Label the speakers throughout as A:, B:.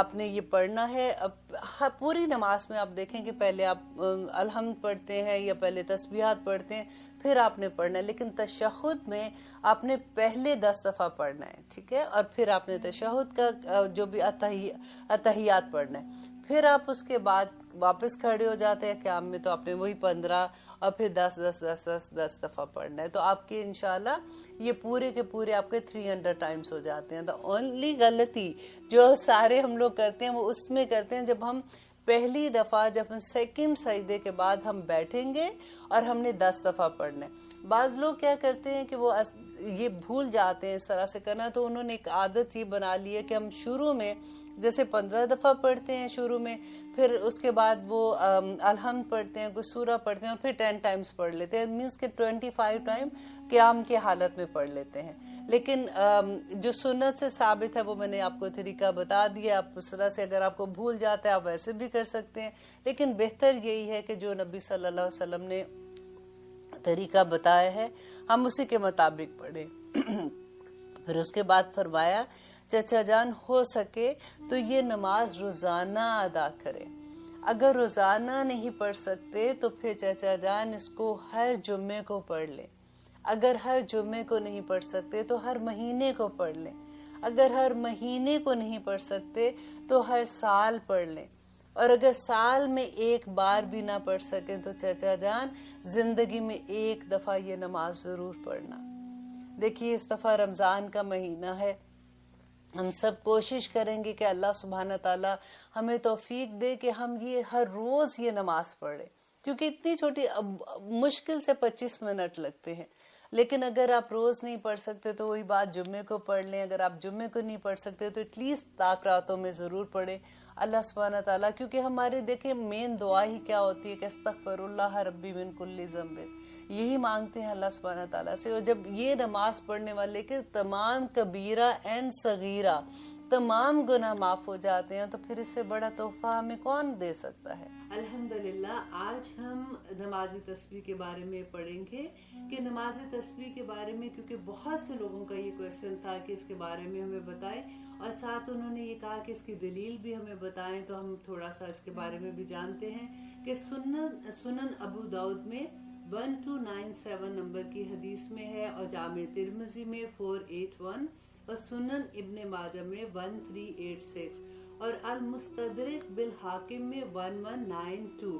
A: آپ نے یہ پڑھنا ہے. اب پوری نماز میں آپ دیکھیں کہ پہلے آپ الحمد پڑھتے ہیں یا پہلے تسبیحات پڑھتے ہیں پھر آپ نے پڑھنا ہے, لیکن تشہد میں آپ نے پہلے 10 دفعہ پڑھنا ہے, ٹھیک ہے, اور پھر آپ نے تشہد کا جو بھی اتحیات پڑھنا ہے. پھر آپ اس کے بعد واپس کھڑے ہو جاتے ہیں قیام میں, تو آپ نے وہی 15 اور پھر 10 دفعہ پڑھنا ہے. تو آپ کے انشاءاللہ یہ پورے کے پورے آپ کے 300 ٹائمز ہو جاتے ہیں. تو اونلی غلطی جو سارے ہم لوگ کرتے ہیں وہ اس میں کرتے ہیں جب ہم پہلی دفعہ, جب ہم سیکنڈ سجدے کے بعد ہم بیٹھیں گے اور ہم نے 10 دفعہ پڑھنا ہے. بعض لوگ کیا کرتے ہیں کہ وہ یہ بھول جاتے ہیں اس طرح سے کرنا, تو انہوں نے ایک عادت یہ بنا لی ہے کہ ہم شروع میں جیسے 15 دفعہ پڑھتے ہیں شروع میں, پھر اس کے بعد وہ الحمد پڑھتے ہیں, کوئی سورہ پڑھتے ہیں, پھر 10 ٹائمز پڑھ لیتے ہیں, مینس کہ 25 ٹائم قیام کی حالت میں پڑھ لیتے ہیں. لیکن جو سنت سے ثابت ہے وہ میں نے آپ کو طریقہ بتا دیا. آپ اس طرح سے اگر آپ کو بھول جاتا ہے آپ ویسے بھی کر سکتے ہیں, لیکن بہتر یہی ہے کہ جو نبی صلی اللہ علیہ وسلم نے طریقہ بتایا ہے ہم اسی کے مطابق پڑھیں. پھر اس کے بعد فرمایا چچا جان ہو سکے تو یہ نماز روزانہ ادا کرے. اگر روزانہ نہیں پڑھ سکتے تو پھر چچا جان اس کو ہر جمعے کو پڑھ لیں. اگر ہر جمعے کو نہیں پڑھ سکتے تو ہر مہینے کو پڑھ لیں. اگر ہر مہینے کو نہیں پڑھ سکتے تو ہر سال پڑھ لیں. اور اگر سال میں ایک بار بھی نہ پڑھ سکیں تو چچا جان زندگی میں ایک دفعہ یہ نماز ضرور پڑھنا. دیکھیے اس دفعہ رمضان کا مہینہ ہے, ہم سب کوشش کریں گے کہ اللہ سبحانہ تعالیٰ ہمیں توفیق دے کہ ہم یہ ہر روز یہ نماز پڑھیں, کیونکہ اتنی چھوٹی مشکل سے 25 منٹ لگتے ہیں. لیکن اگر آپ روز نہیں پڑھ سکتے تو وہی بات جمعے کو پڑھ لیں. اگر آپ جمعے کو نہیں پڑھ سکتے تو ایٹ لیسٹ طاق راتوں میں ضرور پڑھیں. اللہ سبحانہ تعالیٰ, کیونکہ ہمارے دیکھیں مین دعا ہی کیا ہوتی ہے کہ استغفر اللہ ربی من کل ذنب, یہی مانگتے ہیں اللہ سبحانہ تعالیٰ سے. اور جب یہ نماز پڑھنے والے کے تمام کبیرہ اینڈ صغیرہ تمام گناہ معاف ہو جاتے ہیں, تو پھر اس سے بڑا تحفہ ہمیں کون دے سکتا ہے. الحمدللہ آج ہم نماز تسبیح کے بارے میں پڑھیں گے کہ نماز تسبیح کے بارے میں, کیونکہ بہت سے لوگوں کا یہ کویسچن تھا کہ اس کے بارے میں ہمیں بتائیں, اور ساتھ انہوں نے یہ کہا کہ اس کی دلیل بھی ہمیں بتائیں. تو ہم تھوڑا سا اس کے بارے میں بھی جانتے ہیں کہ سنن ابو داؤد میں 1297 نمبر کی حدیث میں ہے, اور جامع ترمذی میں 481, اور سنن ابن ماجہ میں 1386, اور المستدرک بالحاکم میں 1192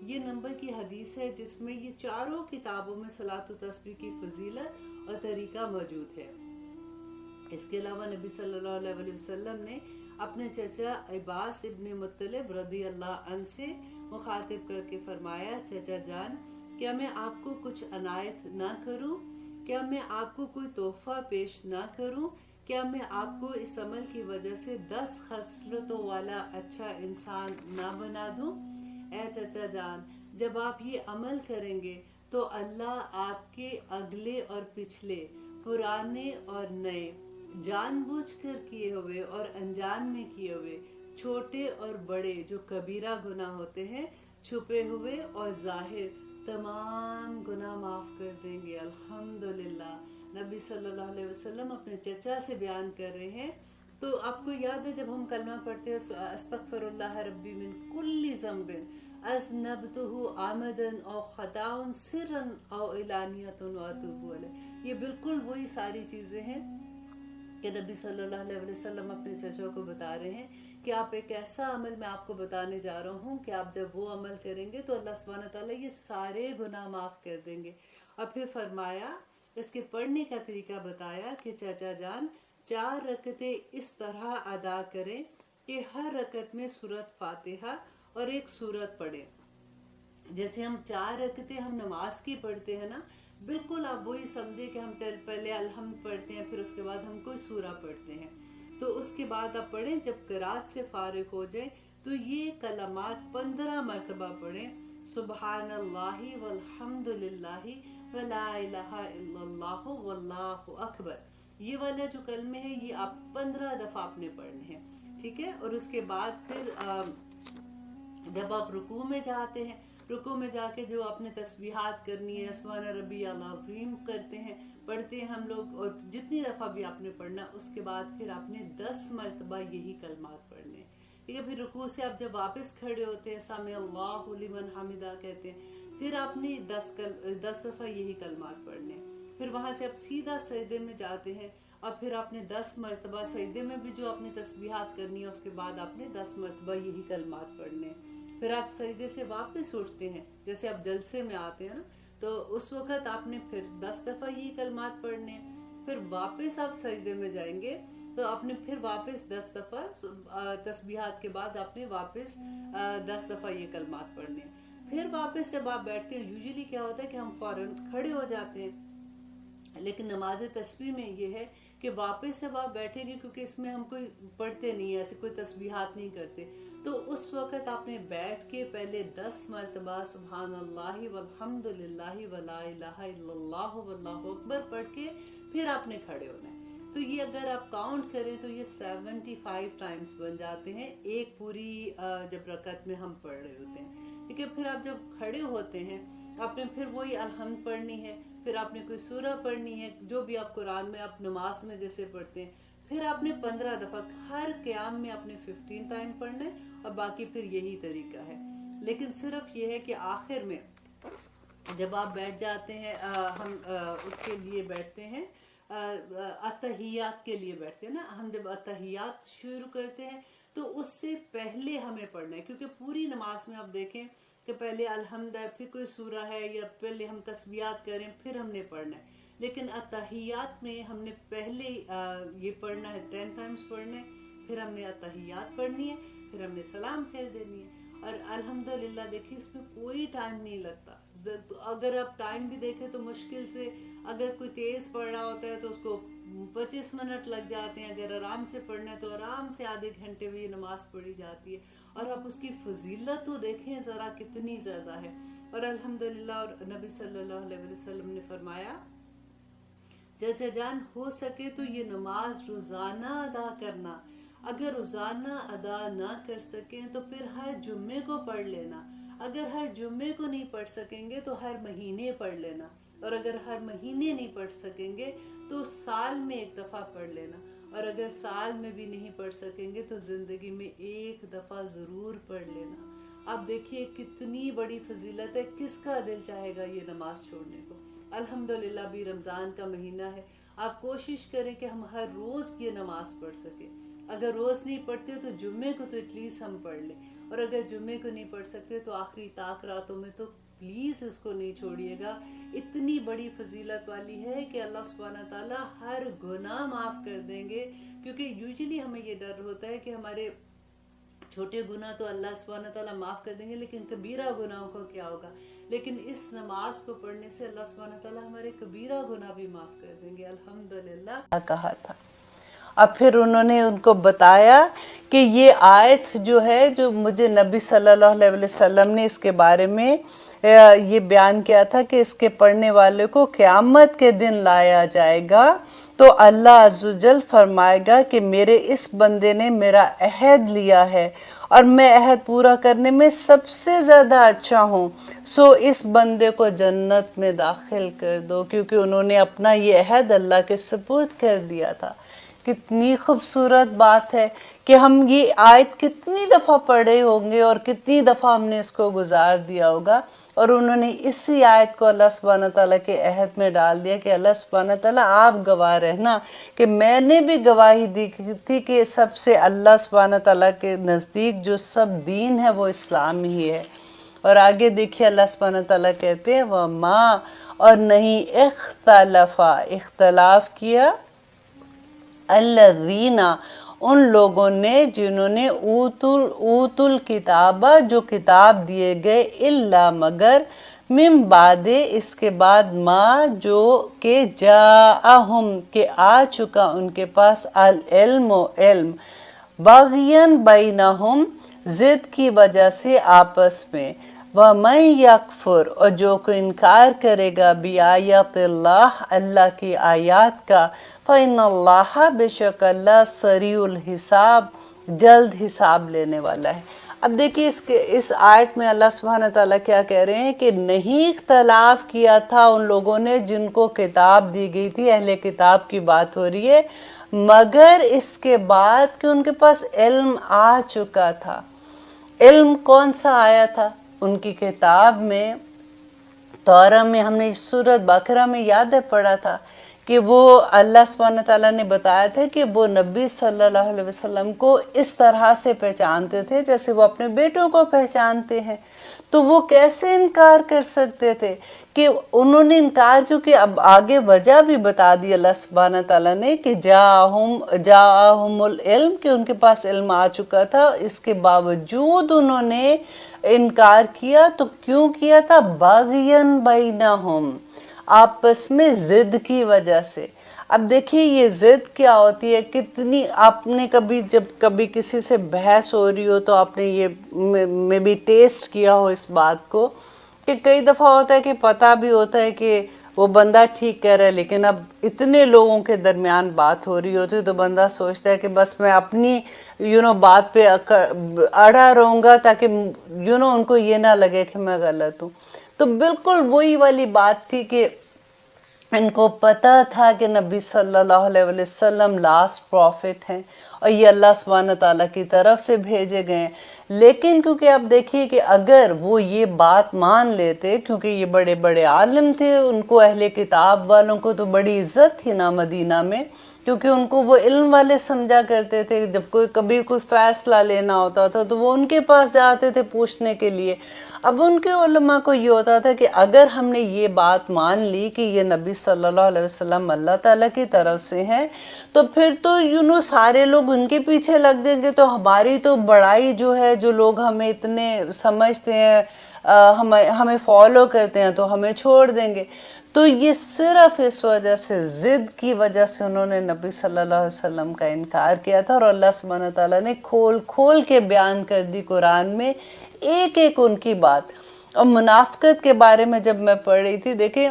A: یہ نمبر کی حدیث ہے, جس میں یہ چاروں کتابوں میں صلاۃ و تسبیح کی فضیلت اور طریقہ موجود ہے. اس کے علاوہ نبی صلی اللہ علیہ وسلم نے اپنے چچا عباس ابن مطلب رضی اللہ عنہ سے مخاطب کر کے فرمایا, چچا جان کیا میں آپ کو کچھ عنایت نہ کروں؟ کیا میں آپ کو کوئی تحفہ پیش نہ کروں؟ کیا میں آپ کو اس عمل کی وجہ سے 10 خصلتوں والا اچھا انسان نہ بنا دوں؟ اے چچا جان, جب آپ یہ عمل کریں گے تو اللہ آپ کے اگلے اور پچھلے, پرانے اور نئے, جان بوجھ کر کیے ہوئے اور انجان میں کیے ہوئے, چھوٹے اور بڑے جو کبیرہ گناہ ہوتے ہیں, چھپے ہوئے اور ظاہر, تمام گناہ معاف کر دیں گے. الحمدللہ نبی صلی اللہ علیہ وسلم اپنے چچا سے بیان کر رہے ہیں. تو آپ کو یاد ہے جب ہم کلمہ پڑھتے ہیں استغفر اللہ ربی من کل ذنب اذنبتہ عمدا او خطا سرا او علانیۃ واتوب الیہ, یہ بالکل وہی ساری چیزیں ہیں کہ نبی صلی اللہ علیہ وسلم اپنے چچا کو بتا رہے ہیں کہ آپ ایک ایسا عمل میں آپ کو بتانے جا رہا ہوں کہ آپ جب وہ عمل کریں گے تو اللہ سبحانہ تعالیٰ یہ سارے گناہ معاف کر دیں گے. اور پھر فرمایا, اس کے پڑھنے کا طریقہ بتایا کہ چچا جان 4 رکعتیں اس طرح ادا کریں کہ ہر رکعت میں سورۃ فاتحہ اور ایک سورت پڑھیں. جیسے ہم 4 رکعتیں ہم نماز کی پڑھتے ہیں نا, بالکل آپ وہی سمجھے کہ ہم پہلے الحمد پڑھتے ہیں, پھر اس کے بعد ہم کوئی سورہ پڑھتے ہیں, تو اس کے بعد آپ پڑھیں. جب قرات سے فارغ ہو جائیں تو یہ کلمات 15 مرتبہ پڑھیں, سبحان اللہ والحمد للہ ولا الہ الا اللہ واللہ اکبر. یہ والا جو کلمے ہیں یہ آپ 15 دفعہ آپ نے پڑھنے ہیں, ٹھیک ہے. اور اس کے بعد پھر جب آپ رکوع میں جاتے ہیں, رکوع میں جا کے جو آپ نے تسبیحات کرنی ہے, سبحان ربی العظیم کرتے ہیں, پڑھتے ہیں ہم لوگ, اور جتنی دفعہ بھی آپ نے پڑھنا, اس کے بعد پھر آپ نے 10 مرتبہ یہی کلمات پڑھنے ہیں. ٹھیک ہے. پھر رکوع سے آپ جب واپس کھڑے ہوتے ہیں سمع اللہ لمن حمدہ کہتے ہیں, پھر آپ نے 10 دفعہ یہی کلمات پڑھنے. پھر وہاں سے آپ سیدھا سجدے میں جاتے ہیں اور پھر آپ نے 10 مرتبہ سجدے میں بھی جو آپ نے تسبیحات کرنی ہے, اس کے بعد آپ نے 10 مرتبہ یہی کلمات پڑھنے. پھر آپ سجدے سے واپس اٹھتے ہیں, جیسے آپ جلسے میں آتے ہیں نا, تو اس وقت آپ نے پھر 10 دفعہ یہی کلمات پڑھنے. پھر واپس آپ سجدے میں جائیں گے تو آپ نے پھر واپس 10 دفعہ تسبیحات کے بعد آپ نے واپس 10 دفعہ یہ کلمات پڑھنے. پھر واپس جب آپ بیٹھتے ہیں, یوزلی کیا ہوتا ہے کہ ہم فوراً کھڑے ہو جاتے ہیں, لیکن نماز تسبیح میں یہ ہے کہ واپس جب آپ بیٹھیں گے, کیونکہ اس میں ہم کوئی پڑھتے نہیں ہیں, ایسے کوئی تسبیحات نہیں کرتے, تو اس وقت آپ نے بیٹھ کے پہلے 10 مرتبہ سبحان اللہ والحمد للہ ولا الہ الا اللہ واللہ اکبر پڑھ کے پھر آپ نے کھڑے ہونا ہے. تو یہ اگر آپ کاؤنٹ کریں تو یہ 75 ٹائمز بن جاتے ہیں ایک پوری جب رکعت میں ہم پڑھ رہے ہوتے ہیں. ٹھیک ہے. پھر آپ جب کھڑے ہوتے ہیں آپ نے پھر وہی الحمد پڑھنی ہے, پھر آپ نے کوئی سورہ پڑھنی ہے, جو بھی آپ قرآن میں آپ نماز میں جیسے پڑھتے ہیں, پھر آپ نے 15 دفعہ, ہر قیام میں آپ نے 15 ٹائم پڑھنا ہے, اور باقی پھر یہی طریقہ ہے. لیکن صرف یہ ہے کہ آخر میں جب آپ بیٹھ جاتے ہیں, ہم اس کے لیے بیٹھتے ہیں, اتحیات کے لیے بیٹھتے ہیں نا, ہم جب اتحیات شروع کرتے ہیں تو اس سے پہلے ہمیں پڑھنا ہے, کیونکہ پوری نماز میں آپ دیکھیں کہ پہلے الحمد ہے, پھر کوئی سورہ ہے, یا پہلے ہم تسبیحات کریں پھر ہم نے پڑھنا ہے. لیکن اتحیات میں ہم نے پہلے یہ پڑھنا ہے, 10 ٹائمز پڑھنے, پھر ہم نے اتحیات پڑھنی ہے, پھر ہم نے سلام پھیر دینی ہے. اور الحمدللہ دیکھیں اس میں کوئی ٹائم نہیں لگتا. اگر آپ ٹائم بھی دیکھیں تو مشکل سے, اگر کوئی تیز پڑھ رہا ہوتا ہے تو اس کو 25 منٹ لگ جاتے ہیں, اگر آرام سے پڑھنا ہے تو آرام سے آدھے گھنٹے میں یہ نماز پڑھی جاتی ہے. اور آپ اس کی فضیلت تو دیکھیں ذرا کتنی زیادہ ہے. اور الحمدللہ, اور نبی صلی اللہ علیہ وسلم نے فرمایا چچا جان ہو سکے تو یہ نماز روزانہ ادا کرنا, اگر روزانہ ادا نہ کر سکیں تو پھر ہر جمعے کو پڑھ لینا, اگر ہر جمعے کو نہیں پڑھ سکیں گے تو ہر مہینے پڑھ لینا, اور اگر ہر مہینے نہیں پڑھ سکیں گے تو سال میں ایک دفعہ پڑھ لینا, اور اگر سال میں بھی نہیں پڑھ سکیں گے تو زندگی میں ایک دفعہ ضرور پڑھ لینا. آپ دیکھیے کتنی بڑی فضیلت ہے, کس کا دل چاہے گا یہ نماز چھوڑنے کو. الحمدللہ بھی رمضان کا مہینہ ہے, آپ کوشش کریں کہ ہم ہر روز یہ نماز پڑھ سکیں. اگر روز نہیں پڑھتے تو جمعے کو تو ایٹ لیسٹ ہم پڑھ لیں, اور اگر جمعے کو نہیں پڑھ سکتے تو آخری طاق راتوں میں تو پلیز اس کو نہیں چھوڑیے گا. اتنی بڑی فضیلت والی ہے کہ اللہ سبحانہ تعالیٰ ہر گناہ معاف کر دیں گے. کیونکہ یوزلی ہمیں یہ ڈر ہوتا ہے کہ ہمارے چھوٹے گناہ تو اللہ سبحانہ تعالیٰ معاف کر دیں گے, لیکن کبیرہ گناہوں کا کیا ہوگا. لیکن اس نماز کو پڑھنے سے اللہ سبحانہ تعالیٰ ہمارے کبیرہ گناہ بھی معاف کر دیں گے. الحمدللہ کہا تھا. اب پھر انہوں نے ان کو بتایا کہ یہ آیت جو ہے, جو مجھے نبی صلی اللہ علیہ وسلم نے اس کے بارے میں یہ بیان کیا تھا کہ اس کے پڑھنے والے کو قیامت کے دن لایا جائے گا تو اللہ عز و جل فرمائے گا کہ میرے اس بندے نے میرا عہد لیا ہے اور میں عہد پورا کرنے میں سب سے زیادہ اچھا ہوں, سو اس بندے کو جنت میں داخل کر دو, کیونکہ انہوں نے اپنا یہ عہد اللہ کے سپرد کر دیا تھا. کتنی خوبصورت بات ہے کہ ہم یہ آیت کتنی دفعہ پڑھے ہوں گے اور کتنی دفعہ ہم نے اس کو گزار دیا ہوگا, اور انہوں نے اسی آیت کو اللہ سبحانہ تعالیٰ کے عہد میں ڈال دیا کہ اللہ سبحانہ تعالیٰ آپ گواہ رہنا کہ میں نے بھی گواہی دی تھی کہ سب سے اللہ سبحانہ تعالیٰ کے نزدیک جو سب دین ہے وہ اسلام ہی ہے. اور آگے دیکھیے اللہ سبحانہ تعالیٰ کہتے ہیں وَمَا, اور نہیں اختلاف کیا الذین, ان لوگوں نے جنہوں نے اوت الکتابہ, جو کتاب دیے گئے, الا مگر, من بعد, اس کے بعد, ما, جو کہ جاءہم, کہ آ چکا ان کے پاس, العلم, علم, بغین بینہم, ضد کی وجہ سے آپس میں, وَمَن یکفر, اور جو کو انکار کرے گا, بِآیاتِ اللہ, اللہ کی آیات کا, فَإِنَّ اللَّهَ, بے شک اللہ, سریع الحساب, جلد حساب لینے والا ہے. اب دیکھیے اس آیت میں اللہ سبحانہ تعالیٰ کیا کہہ رہے ہیں کہ نہیں اختلاف کیا تھا ان لوگوں نے جن کو کتاب دی گئی تھی، اہل کتاب کی بات ہو رہی ہے، مگر اس کے بعد کہ ان کے پاس علم آ چکا تھا۔ علم کون سا آیا تھا؟ ان کی کتاب میں، تورا میں، ہم نے سورۃ بقرہ میں یاد ہے پڑھا تھا کہ وہ اللہ سبحانہ تعالیٰ نے بتایا تھا کہ وہ نبی صلی اللہ علیہ وسلم کو اس طرح سے پہچانتے تھے جیسے وہ اپنے بیٹوں کو پہچانتے ہیں۔ تو وہ کیسے انکار کر سکتے تھے؟ کہ انہوں نے انکار، کیونکہ اب آگے وجہ بھی بتا دی اللہ سبحانہ تعالیٰ نے کہ جاءہم العلم، کہ ان کے پاس علم آ چکا تھا، اس کے باوجود انہوں نے انکار کیا۔ تو کیوں کیا تھا؟ باغین بینہم، آپس میں ضد کی وجہ سے۔ اب دیکھیے یہ ضد کیا ہوتی ہے، کتنی آپ نے جب کبھی کسی سے بحث ہو رہی ہو تو آپ نے یہ میں بھی ٹیسٹ کیا ہو اس بات کو، کہ کئی دفعہ ہوتا ہے کہ پتہ بھی ہوتا ہے کہ وہ بندہ ٹھیک کہہ رہا ہے، لیکن اب اتنے لوگوں کے درمیان بات ہو رہی ہوتی ہے تو بندہ سوچتا ہے کہ بس میں اپنی بات پہ اڑا رہوں گا تاکہ ان کو یہ نہ لگے کہ میں غلط ہوں۔ تو بالکل وہی والی بات تھی کہ ان کو پتہ تھا کہ نبی صلی اللہ علیہ وسلم لاسٹ پروفٹ ہیں اور یہ اللہ سبحانہ تعالیٰ کی طرف سے بھیجے گئے ہیں، لیکن کیونکہ آپ دیکھیے کہ اگر وہ یہ بات مان لیتے، کیونکہ یہ بڑے بڑے عالم تھے، ان کو اہل کتاب والوں کو تو بڑی عزت تھی نا مدینہ میں، کیونکہ ان کو وہ علم والے سمجھا کرتے تھے، جب کبھی کوئی فیصلہ لینا ہوتا تھا تو وہ ان کے پاس جاتے تھے پوچھنے کے لیے۔ اب ان کے علماء کو یہ ہوتا تھا کہ اگر ہم نے یہ بات مان لی کہ یہ نبی صلی اللہ علیہ وسلم اللہ تعالیٰ کی طرف سے ہیں، تو پھر تو سارے لوگ ان کے پیچھے لگ جائیں گے، تو ہماری تو بڑائی جو ہے، جو لوگ ہمیں اتنے سمجھتے ہیں، ہمیں فالو کرتے ہیں، تو ہمیں چھوڑ دیں گے۔ تو یہ صرف اس وجہ سے، ضد کی وجہ سے انہوں نے نبی صلی اللہ علیہ وسلم کا انکار کیا تھا، اور اللہ سبحانہ تعالیٰ نے کھول کھول کے بیان کر دی قرآن میں ایک ایک ان کی بات۔ اور منافقت کے بارے میں جب میں پڑھ رہی تھی، دیکھیں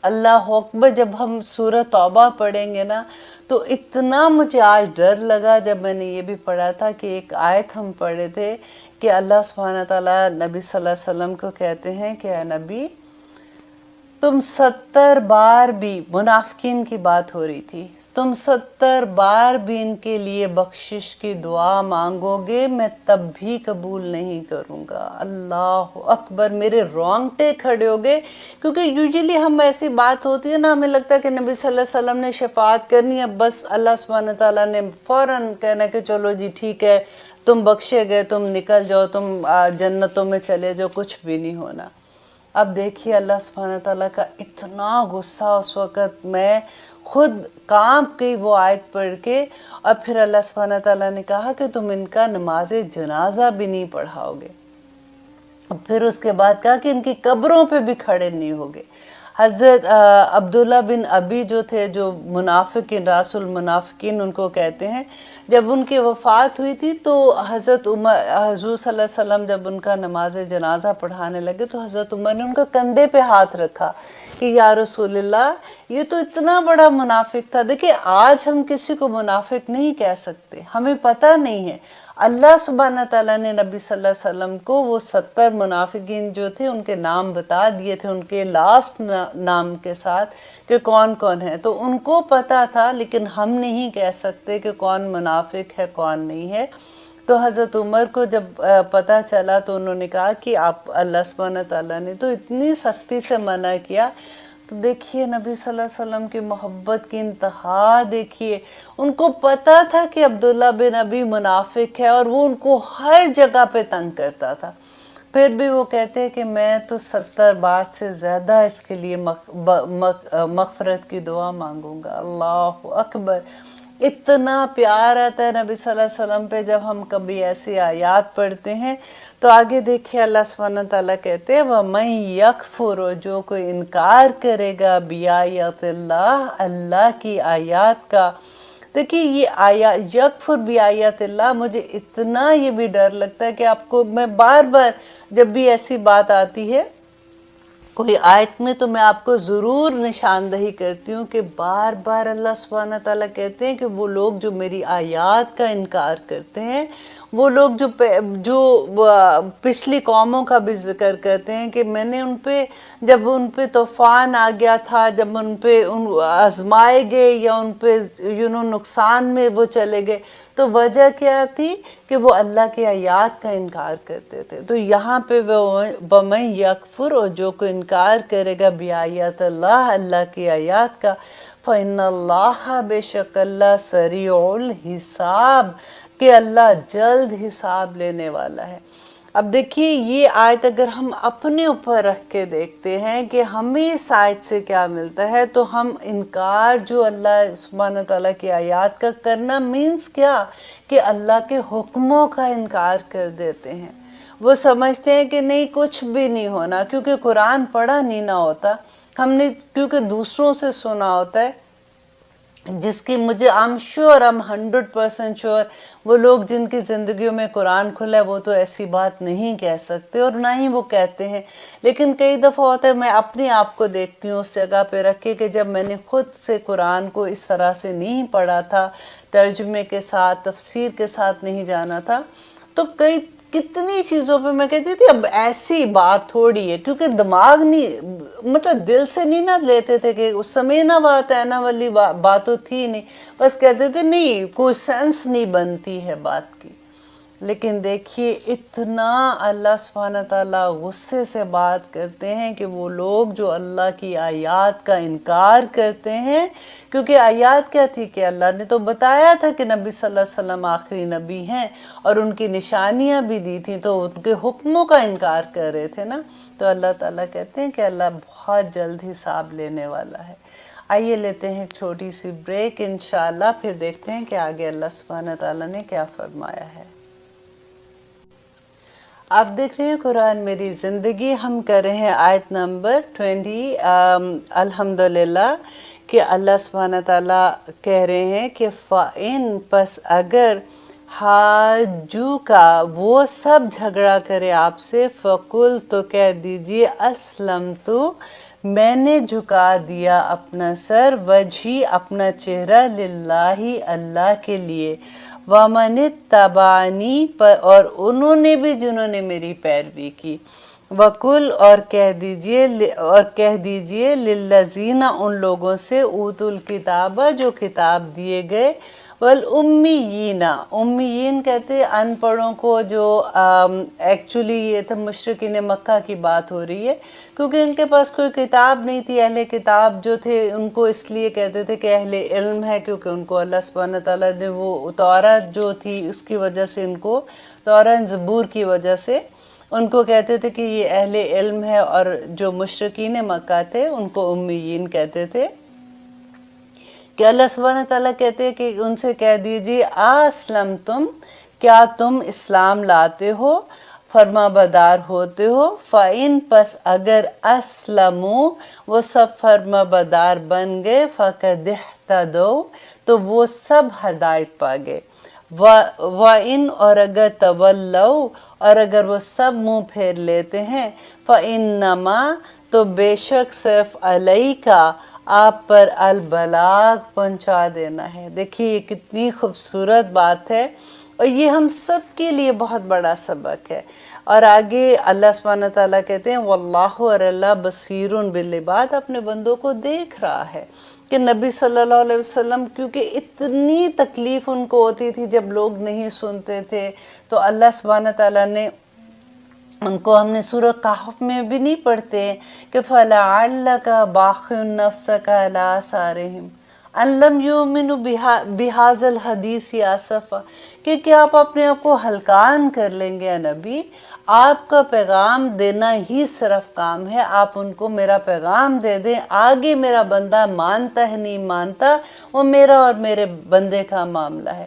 A: اللہ اکبر، جب ہم سورہ توبہ پڑھیں گے نا تو اتنا مجھے آج ڈر لگا جب میں نے یہ بھی پڑھا تھا کہ ایک آیت ہم پڑھے تھے کہ اللہ سبحانہ تعالیٰ نبی صلی اللہ علیہ وسلم کو کہتے ہیں کہ اے نبی، تم 70 بار بھی، منافقین کی بات ہو رہی تھی، تم 70 بار بھی ان کے لیے بخشش کی دعا مانگو گے، میں تب بھی قبول نہیں کروں گا۔ اللہ اکبر، میرے رونگٹے کھڑے ہو گئے، کیونکہ یوزیلی ہم ایسی بات ہوتی ہے نا، ہمیں لگتا ہے کہ نبی صلی اللہ علیہ وسلم نے شفاعت کرنی ہے، بس اللہ سبحانہ تعالیٰ نے فوراً کہنا کہ چلو جی ٹھیک ہے، تم بخشے گئے، تم نکل جاؤ، تم جنتوں میں چلے جاؤ، کچھ بھی نہیں ہونا۔ اب دیکھیے اللہ سبحانہ تعالیٰ کا اتنا غصہ اس وقت، میں خود کانپ گئی وہ آیت پڑھ کے، اور پھر اللہ سبحانہ تعالیٰ نے کہا کہ تم ان کا نماز جنازہ بھی نہیں پڑھاؤ گے، پھر اس کے بعد کہا کہ ان کی قبروں پہ بھی کھڑے نہیں ہوگے۔ حضرت عبداللہ بن ابی جو تھے، جو منافقین، راس المنافقین ان کو کہتے ہیں، جب ان کی وفات ہوئی تھی تو حضرت عمر، حضور صلی اللہ علیہ وسلم جب ان کا نماز جنازہ پڑھانے لگے تو حضرت عمر نے ان کا کندھے پہ ہاتھ رکھا کہ یا رسول اللہ، یہ تو اتنا بڑا منافق تھا۔ دیکھیں آج ہم کسی کو منافق نہیں کہہ سکتے، ہمیں پتہ نہیں ہے، اللہ سبحانہ تعالیٰ نے نبی صلی اللہ علیہ وسلم کو وہ 70 منافقین جو تھے ان کے نام بتا دیے تھے، ان کے لاسٹ نام کے ساتھ کہ کون کون ہے، تو ان کو پتہ تھا، لیکن ہم نہیں کہہ سکتے کہ کون منافق ہے کون نہیں ہے۔ تو حضرت عمر کو جب پتہ چلا تو انہوں نے کہا کہ آپ، اللہ سبحانہ تعالیٰ نے تو اتنی سختی سے منع کیا۔ تو دیکھیے نبی صلی اللہ علیہ وسلم کی محبت کی انتہا دیکھیے، ان کو پتہ تھا کہ عبداللہ بن ابی منافق ہے اور وہ ان کو ہر جگہ پہ تنگ کرتا تھا، پھر بھی وہ کہتے ہیں کہ میں تو 70 بار سے زیادہ اس کے لیے مغفرت کی دعا مانگوں گا۔ اللہ اکبر، اتنا پیار آتا ہے نبی صلی اللہ علیہ وسلم پہ جب ہم کبھی ایسی آیات پڑھتے ہیں۔ تو آگے دیکھیے اللہ سبحانہ تعالیٰ کہتے ہیں وَمَن يَكْفُرُ، جو کوئی انکار کرے گا بِآیَاتِ اللہ، اللہ کی آیات کا۔ دیکھیے یہ آیات، یکفر بآیات اللہ، مجھے اتنا یہ بھی ڈر لگتا ہے کہ آپ کو میں بار بار جب بھی ایسی بات آتی ہے کوئی آیت میں تو میں آپ کو ضرور نشاندہی کرتی ہوں کہ بار بار اللہ سبحانہ تعالیٰ کہتے ہیں کہ وہ لوگ جو میری آیات کا انکار کرتے ہیں، وہ لوگ جو پچھلی قوموں کا بھی ذکر کرتے ہیں کہ میں نے جب ان پہ طوفان آ گیا تھا، جب ان پہ آزمائے گئے یا ان پہ نقصان میں وہ چلے گئے، تو وجہ کیا تھی کہ وہ اللہ کی آیات کا انکار کرتے تھے۔ تو یہاں پہ وَمَن یکفر، اور جو کوئی انکار کرے گا بِآیاتِ اللہ، اللہ کی آیات کا، فَإِنَّ اللَّهَ، بے شک اللہ سریع الحساب، کہ اللہ جلد حساب لینے والا ہے۔ اب دیکھیے یہ آیت اگر ہم اپنے اوپر رکھ کے دیکھتے ہیں کہ ہمیں اس آیت سے کیا ملتا ہے، تو ہم انکار جو اللہ سبحانہ تعالیٰ کی آیات کا کرنا مینز کیا، کہ اللہ کے حکموں کا انکار کر دیتے ہیں۔ وہ سمجھتے ہیں کہ نہیں کچھ بھی نہیں ہونا، کیونکہ قرآن پڑھا نہیں نہ ہوتا، ہم نے کیونکہ دوسروں سے سنا ہوتا ہے، جس کی مجھے I'm 100% شور وہ لوگ جن کی زندگیوں میں قرآن کھلا ہے وہ تو ایسی بات نہیں کہہ سکتے، اور نہ ہی وہ کہتے ہیں۔ لیکن کئی دفعہ ہوتا ہے میں اپنے آپ کو دیکھتی ہوں اس جگہ پہ رکھ کے کہ جب میں نے خود سے قرآن کو اس طرح سے نہیں پڑھا تھا، ترجمے کے ساتھ، تفسیر کے ساتھ نہیں جانا تھا، تو کتنی چیزوں پہ میں کہتی تھی اب ایسی بات تھوڑی ہے، کیونکہ دماغ نہیں، مطلب دل سے نہیں نہ لیتے تھے کہ اس سمے نہ بات ہے نا والی بات تو تھی نہیں، بس کہتے تھے نہیں کوئی سینس نہیں بنتی ہے بات کی۔ لیکن دیکھیے اتنا اللہ سبحانہ تعالیٰ غصے سے بات کرتے ہیں کہ وہ لوگ جو اللہ کی آیات کا انکار کرتے ہیں، کیونکہ آیات کیا تھی کہ اللہ نے تو بتایا تھا کہ نبی صلی اللہ علیہ وسلم آخری نبی ہیں، اور ان کی نشانیاں بھی دی تھیں، تو ان کے حکموں کا انکار کر رہے تھے نا، تو اللہ تعالیٰ کہتے ہیں کہ اللہ بہت جلد حساب لینے والا ہے۔ آئیے لیتے ہیں ایک چھوٹی سی بریک، انشاءاللہ پھر دیکھتے ہیں کہ آگے اللہ سبحانہ تعالیٰ نے کیا فرمایا ہے۔ آپ دیکھ رہے ہیں قرآن میری زندگی، ہم کر رہے ہیں آیت نمبر 20۔ الحمدللہ کہ اللہ سبحانہ تعالیٰ کہہ رہے ہیں کہ فَإِن، پس اگر حاجو کا وہ سب جھگڑا کرے آپ سے، فَقُل، تو کہہ دیجئے اسلمتُ، میں نے جھکا دیا اپنا سر، وجہی، اپنا چہرہ، للہ، اللہ کے لیے، وَمَنِ اتَّبَعَنِی، اور انہوں نے بھی جنہوں نے میری پیروی کی، وَقُل، اور کہہ دیجئے لِلَّذِینَ، ان لوگوں سے، اوتوا الکتاب، جو کتاب دیے گئے، والأمیین، امیین کہتے ہیں ان پڑھوں کو، جو ایکچولی یہ تھا مشرکین مکہ کی بات ہو رہی ہے، کیونکہ ان کے پاس کوئی کتاب نہیں تھی۔ اہل کتاب جو تھے ان کو اس لیے کہتے تھے کہ اہل علم ہے، کیونکہ ان کو اللہ سبحانہ تعالیٰ نے وہ تورات جو تھی اس کی وجہ سے، ان کو تورات زبور کی وجہ سے ان کو کہتے تھے کہ یہ اہل علم ہے، اور جو مشرکین مکہ تھے ان کو امیین کہتے تھے۔ کہ اللہ سبحانہ تعالیٰ کہتے ہیں کہ ان سے کہہ دیجئے اسلمتم، کیا تم اسلام لاتے ہو، فرما بردار ہوتے ہو، فَإِن، پس اگر اسلموا، وہ سب فرما بردار بن گئے، فَقَدِ اهْتَدَوْا، تو وہ سب ہدایت پا گئے، وَإِن، اور اگر تولوا، اور اگر وہ سب منہ پھیر لیتے ہیں، فَإِنَّمَا، تو بے شک صرف علیک، آپ پر البلاغ، پہنچا دینا ہے۔ دیکھیے یہ کتنی خوبصورت بات ہے، اور یہ ہم سب کے لیے بہت بڑا سبق ہے۔ اور آگے اللہ سبحانہ تعالیٰ کہتے ہیں واللہ، اور اللہ بصیر بالعباد، اپنے بندوں کو دیکھ رہا ہے۔ کہ نبی صلی اللہ علیہ وسلم کیونکہ اتنی تکلیف ان کو ہوتی تھی جب لوگ نہیں سنتے تھے، تو اللہ سبحانہ تعالیٰ نے ان کو، ہم نے سورہ کہف میں بھی نہیں پڑھتے کہ فَلَعَلَّكَ بَاخِعٌ نَفْسَكَ عَلَىٰ آثَارِهِمْ أَن لَّمْ يُؤْمِنُوا بِهَٰذَا الْحَدِيثِ آسَفًا، کہ کیا آپ اپنے آپ کو ہلکان کر لیں گے نبی؟ آپ کا پیغام دینا ہی صرف کام ہے، آپ ان کو میرا پیغام دے دیں، آگے میرا بندہ مانتا ہے نہیں مانتا وہ میرا اور میرے بندے کا معاملہ ہے۔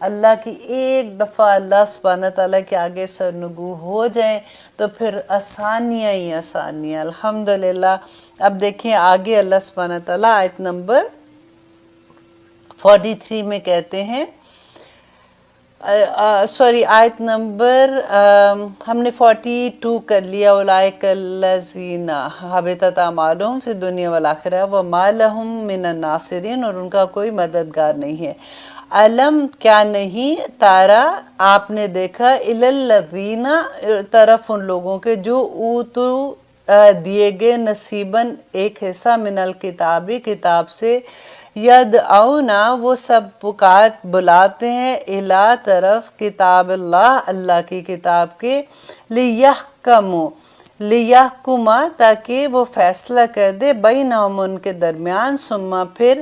A: اللہ کی ایک دفعہ اللہ سبحانہ تعالیٰ کے آگے سرنگو ہو جائیں تو پھر آسانیاں ہی آسانیاں الحمدللہ۔ اب دیکھیں آگے اللہ سبحانہ تعالیٰ آیت نمبر 43 میں کہتے ہیں، آیت نمبر ہم نے 42 کر لیا، اولئک الذین حبطت اعمالہم فی الدنیا والآخرہ وما لہم من الناصرین، اور ان کا کوئی مددگار نہیں ہے۔ علم کیا نہیں تارا آپ نے دیکھا، الی الذین طرف ان لوگوں کے جو اوتو دیے گئے نصیباً ایک حصہ من الکتاب کتاب سے، یدعونا وہ سب بلاتے ہیں الی طرف کتاب اللہ اللہ کی کتاب کے، لیحکما تاکہ وہ فیصلہ کر دے بینہم ان کے درمیان، ثم پھر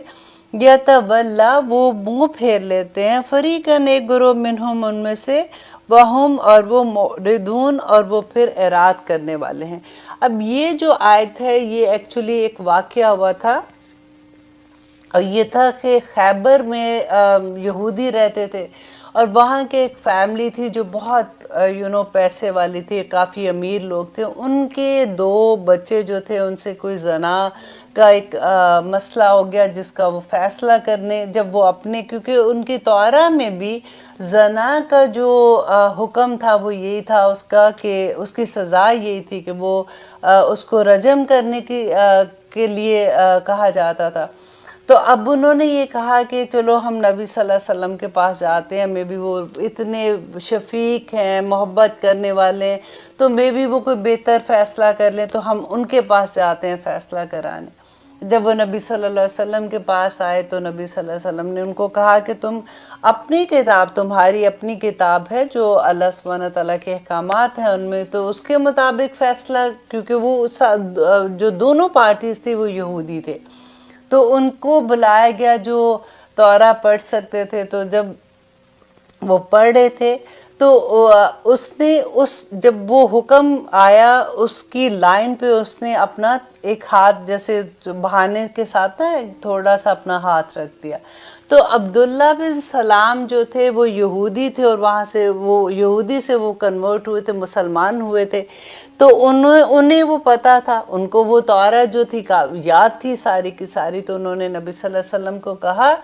A: یتولا وہ منہ پھیر لیتے ہیں، فریقاً ایک گروہ منہم ان میں سے، وہم اور وہ معرضون اور وہ پھر اعراض کرنے والے ہیں۔ اب یہ جو آیت ہے یہ ایکچولی ایک واقعہ ہوا تھا، اور یہ تھا کہ خیبر میں یہودی رہتے تھے، اور وہاں کے ایک فیملی تھی جو بہت پیسے والی تھی، کافی امیر لوگ تھے۔ ان کے 2 بچے جو تھے ان سے کوئی زنا کا ایک مسئلہ ہو گیا، جس کا وہ فیصلہ کرنے جب وہ اپنے، کیونکہ ان کی توراہ میں بھی زنا کا جو حکم تھا وہ یہی تھا اس کا کہ اس کی سزا یہی تھی کہ وہ اس کو رجم کرنے کے لیے کہا جاتا تھا۔ تو اب انہوں نے یہ کہا کہ چلو ہم نبی صلی اللہ علیہ وسلم کے پاس جاتے ہیں، میں بھی وہ اتنے شفیق ہیں، محبت کرنے والے ہیں، تو میں بھی وہ کوئی بہتر فیصلہ کر لیں، تو ہم ان کے پاس جاتے ہیں فیصلہ کرانے۔ جب وہ نبی صلی اللہ علیہ وسلم کے پاس آئے تو نبی صلی اللہ علیہ وسلم نے ان کو کہا کہ تم اپنی کتاب، تمہاری اپنی کتاب ہے جو اللہ سبحانہ تعالیٰ کے احکامات ہیں ان میں، تو اس کے مطابق فیصلہ، کیونکہ وہ جو دونوں پارٹیز تھی وہ یہودی تھے، تو ان کو بلایا گیا جو توراہ پڑھ سکتے تھے۔ تو جب وہ پڑھ رہے تھے تو اس نے جب وہ حکم آیا اس کی لائن پہ اس نے اپنا ایک ہاتھ جیسے بہانے کے ساتھ نا تھوڑا سا اپنا ہاتھ رکھ دیا۔ تو عبداللہ بن سلام جو تھے وہ یہودی تھے، اور وہاں سے وہ یہودی سے وہ کنورٹ ہوئے تھے، مسلمان ہوئے تھے، تو انہیں وہ پتا تھا، ان کو وہ توراہ جو تھی یاد تھی ساری کی ساری، تو انہوں نے نبی صلی اللہ علیہ وسلم کو کہا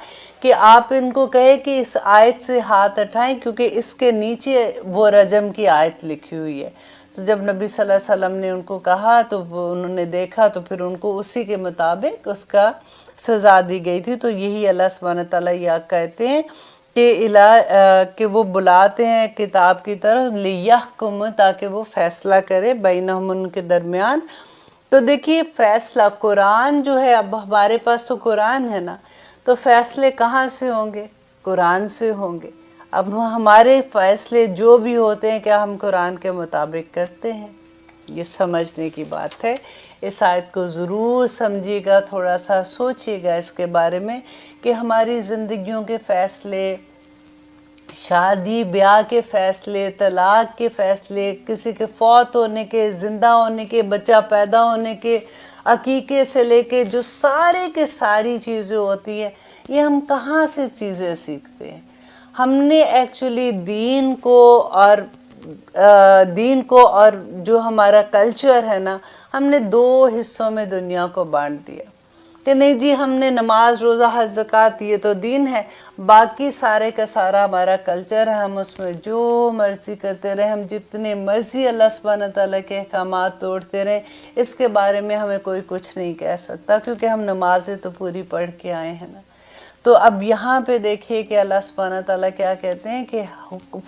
A: کہ آپ ان کو کہے کہ اس آیت سے ہاتھ اٹھائیں، کیونکہ اس کے نیچے وہ رجم کی آیت لکھی ہوئی ہے۔ تو جب نبی صلی اللہ علیہ وسلم نے ان کو کہا تو انہوں نے دیکھا، تو پھر ان کو اسی کے مطابق اس کا سزا دی گئی تھی۔ تو یہی اللہ سبحانہ تعالیٰ یہ کہتے ہیں کہ وہ بلاتے ہیں کتاب کی طرف، لیحکم تاکہ وہ فیصلہ کرے بینہم ان کے درمیان۔ تو دیکھیے فیصلہ قرآن جو ہے، اب ہمارے پاس تو قرآن ہے نا، تو فیصلے کہاں سے ہوں گے؟ قرآن سے ہوں گے۔ اب ہمارے فیصلے جو بھی ہوتے ہیں کیا ہم قرآن کے مطابق کرتے ہیں؟ یہ سمجھنے کی بات ہے۔ اس آیت کو ضرور سمجھیے گا، تھوڑا سا سوچیے گا اس کے بارے میں کہ ہماری زندگیوں کے فیصلے، شادی بیاہ کے فیصلے، طلاق کے فیصلے، کسی کے فوت ہونے کے، زندہ ہونے کے، بچہ پیدا ہونے کے، عقیقے سے لے کے جو سارے کے ساری چیزیں ہوتی ہیں، یہ ہم کہاں سے چیزیں سیکھتے ہیں؟ ہم نے ایکچولی دین کو اور جو ہمارا کلچر ہے نا، ہم نے 2 حصوں میں دنیا کو بانٹ دیا کہ نہیں جی ہم نے نماز روزہ حج زکوٰۃ یہ تو دین ہے، باقی سارے کا سارا ہمارا کلچر ہے، ہم اس میں جو مرضی کرتے رہے، ہم جتنے مرضی اللہ سبحانہ تعالیٰ کے احکامات توڑتے رہے، اس کے بارے میں ہمیں کوئی کچھ نہیں کہہ سکتا، کیونکہ ہم نمازیں تو پوری پڑھ کے آئے ہیں نا۔ تو اب یہاں پہ دیکھیے کہ اللہ سبحانہ تعالیٰ کیا کہتے ہیں کہ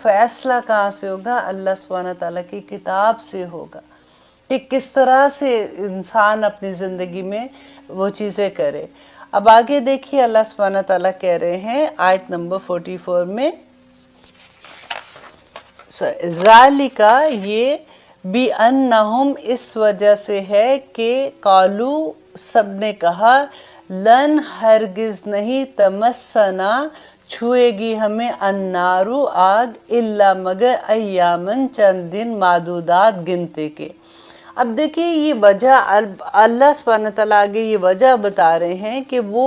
A: فیصلہ کہاں سے ہوگا؟ اللہ سبحانہ تعالیٰ کی کتاب سے ہوگا، کہ کس طرح سے انسان اپنی زندگی میں وہ چیزیں کرے۔ اب آگے دیکھیے اللہ سبحانہ تعالیٰ کہہ رہے ہیں آیت نمبر 44 میں، ذالک یہ بِأَنَّهُمْ اس وجہ سے ہے کہ قالو سب نے کہا، لن ہرگز نہیں، تمسنا چھوئے گی ہمیں، النارو آگ، الا مگر ایامن چند دن معدودات گنتے کے۔ اب دیکھیے یہ وجہ اللہ سبحانہ تعالیٰ آگے یہ وجہ بتا رہے ہیں کہ وہ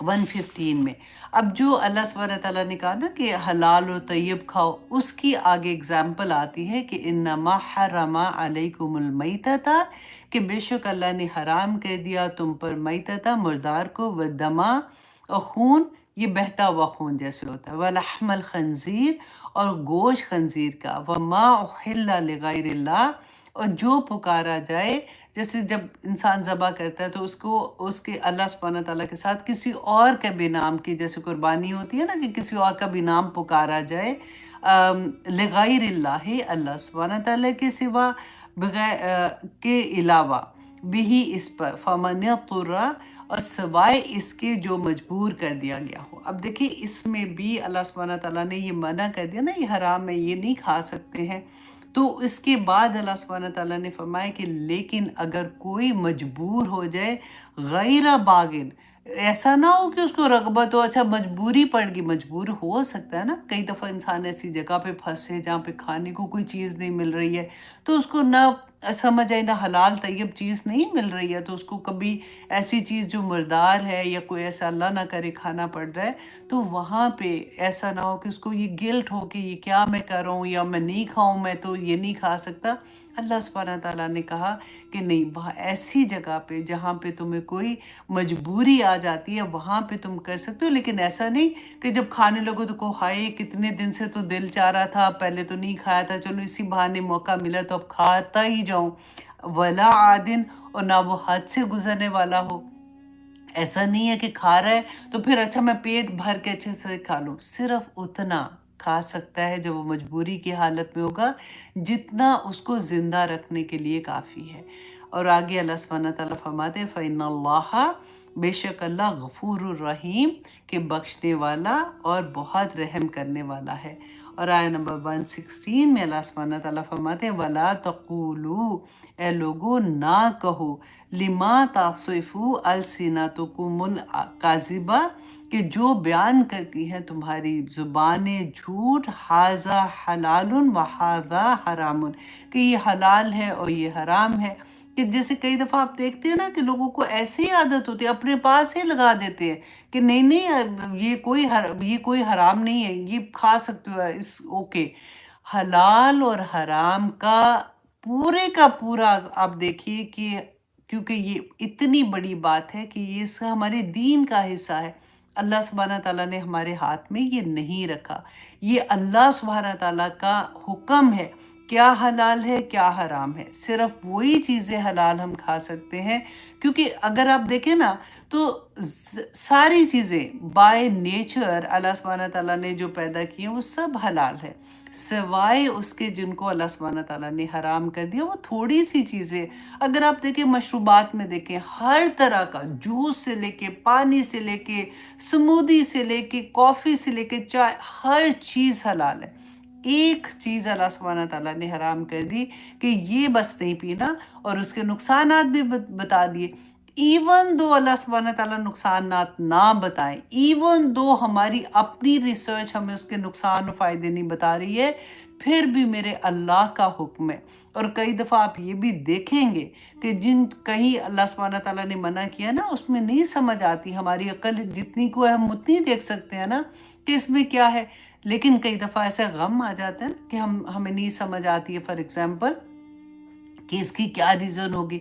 B: 115 میں. اب جو اللہ سبحانہ تعالیٰ نے کہا نا کہ حلال و طیب کھاؤ، اس کی آگے اگزامپل آتی ہے کہ انما حرم علیکم المیتۃ، کہ بے شک اللہ نے حرام کر دیا تم پر میتۃ، مردار کو، ودما، اور خون، یہ بہتا ہوا خون جیسے ہوتا ہے، ولحم الخنزیر، اور گوشت خنزیر کا، وما احل لغیر اللہ، اور جو پکارا جائے، جیسے جب انسان ذبح کرتا ہے تو اس کے اللہ سبحانہ تعالیٰ کے ساتھ کسی اور کا بھی نام کی، جیسے قربانی ہوتی ہے نا کہ کسی اور کا بھی نام پکارا جائے، لغیر اللہ، اللہ سبحانہ تعالیٰ کے سوا، بغیر کے علاوہ، بھی اس پر، فمن اضطر، اور سوائے اس کے جو مجبور کر دیا گیا ہو. اب دیکھیں اس میں بھی اللہ سبحانہ تعالیٰ نے یہ منع کر دیا نا، یہ حرام ہے، یہ نہیں کھا سکتے ہیں. تو اس کے بعد اللہ سبحانہ تعالیٰ نے فرمایا کہ لیکن اگر کوئی مجبور ہو جائے، غیر باغن، ایسا نہ ہو کہ اس کو رغبت ہو، اچھا مجبوری پڑ گئی، مجبور ہو سکتا ہے نا، کئی دفعہ انسان ایسی جگہ پہ پھنسے جہاں پہ کھانے کو کوئی چیز نہیں مل رہی ہے، تو اس کو نہ سمجھ آئے، نہ حلال طیب چیز نہیں مل رہی ہے، تو اس کو کبھی ایسی چیز جو مردار ہے یا کوئی ایسا اللہ نہ کرے کھانا پڑ رہا ہے، تو وہاں پہ ایسا نہ ہو کہ اس کو یہ گلٹ ہو کہ یہ کیا میں کر رہا ہوں، یا میں نہیں کھاؤں، میں تو یہ نہیں کھا سکتا. اللہ سبحانہ تعالیٰ نے کہا کہ نہیں، وہاں ایسی جگہ پہ جہاں پہ تمہیں کوئی مجبوری آ جاتی ہے وہاں پہ تم کر سکتے ہو، لیکن ایسا نہیں کہ جب کھانے لگو تو کو ہائے کتنے دن سے تو دل چاہ رہا تھا، پہلے تو نہیں کھایا تھا، چلو اسی بہانے موقع ملا تو اب کھاتا ہی جاؤں. ولا عادن، اور نہ وہ حد سے گزرنے والا ہو. ایسا نہیں ہے کہ کھا رہا ہے تو پھر اچھا میں پیٹ بھر کے اچھے سے کھا لوں، صرف اتنا کھا سکتا ہے جب وہ مجبوری کی حالت میں ہوگا جتنا اس کو زندہ رکھنے کے لیے کافی ہے. اور آگے اللہ سبحانہ تعالیٰ فرماتے ہیں فَإِنَّ اللَّهَ، بے شک اللہ غفور الرحیم، کہ بخشنے والا اور بہت رحم کرنے والا ہے. اور آیہ نمبر 116 میں اللہ سبحانہ تعالیٰ فرماتے ہیں وَلَا تَقُولُوا، اے لوگو نہ کہو، لما تصفو السنتکم الکاذبہ، کہ جو بیان کرتی ہیں تمہاری زبانیں جھوٹ، ھذا حلال و ھذا حرام، کہ یہ حلال ہے اور یہ حرام ہے. کہ جیسے کئی دفعہ آپ دیکھتے ہیں نا کہ لوگوں کو ایسے ہی عادت ہوتی ہے، اپنے پاس ہی لگا دیتے ہیں کہ نہیں نہیں یہ کوئی حرام نہیں ہے، یہ کھا سکتے ہو، اس اوکے. حلال اور حرام کا پورے کا پورا آپ دیکھیے کہ کیونکہ یہ اتنی بڑی بات ہے کہ یہ ہمارے دین کا حصہ ہے، اللہ سبحانہ تعالیٰ نے ہمارے ہاتھ میں یہ نہیں رکھا، یہ اللہ سبحانہ تعالیٰ کا حکم ہے. کیا حلال ہے کیا حرام ہے، صرف وہی چیزیں حلال ہم کھا سکتے ہیں. کیونکہ اگر آپ دیکھیں نا تو ساری چیزیں بائی نیچر اللہ سبحانہ تعالیٰ نے جو پیدا کی ہیں وہ سب حلال ہے، سوائے اس کے جن کو اللہ سبحانہ تعالیٰ نے حرام کر دیا وہ تھوڑی سی چیزیں. اگر آپ دیکھیں مشروبات میں دیکھیں، ہر طرح کا جوس سے لے کے پانی سے لے کے سمودی سے لے کے کافی سے لے کے چائے، ہر چیز حلال ہے. ایک چیز اللہ سبحانہ تعالیٰ نے حرام کر دی کہ یہ بس نہیں پینا، اور اس کے نقصانات بھی بتا دیے. ایون دو اللہ سبحانہ تعالیٰ نقصانات نہ بتائیں، ایون دو ہماری اپنی ریسرچ ہمیں اس کے نقصان و فائدے نہیں بتا رہی ہے، پھر بھی میرے اللہ کا حکم ہے. اور کئی دفعہ آپ یہ بھی دیکھیں گے کہ جن کہیں اللہ سبحانہ تعالیٰ نے منع کیا نا اس میں نہیں سمجھ آتی، ہماری عقل جتنی کو ہے ہم اتنی دیکھ سکتے ہیں نا کہ اس میں کیا ہے، لیکن کئی دفعہ ایسے غم آ جاتا ہے نا کہ ہمیں نہیں سمجھ آتی ہے، فار ایگزامپل کہ اس کی کیا ریزن ہوگی.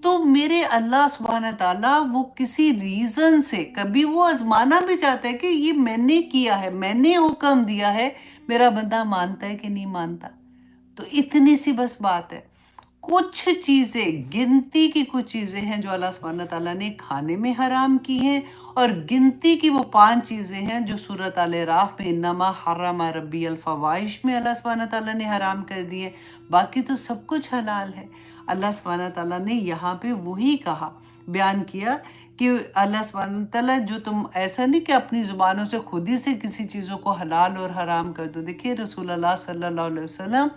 B: تو میرے اللہ سبحانہ تعالیٰ وہ کسی ریزن سے کبھی وہ آزمانا بھی چاہتا ہے کہ یہ میں نے کیا ہے، میں نے حکم دیا ہے، میرا بندہ مانتا ہے کہ نہیں مانتا. تو اتنی سی بس بات ہے. کچھ چیزیں، گنتی کی کچھ چیزیں ہیں جو اللہ سبحانہ تعالیٰ نے کھانے میں حرام کی ہیں، اور گنتی کی وہ 5 چیزیں ہیں جو سورۃ آل اعراف میں انما حرم ربی الفواحش میں اللہ سبحانہ تعالیٰ نے حرام کر دی ہیں. باقی تو سب کچھ حلال ہے. اللہ سبحانہ تعالیٰ نے یہاں پہ وہی کہا، بیان کیا کہ اللہ سبحانہ تعالیٰ جو تم ایسا نہیں کہ اپنی زبانوں سے خود ہی سے کسی چیزوں کو حلال اور حرام کر دو. دیکھیے رسول اللہ صلی اللہ علیہ وسلم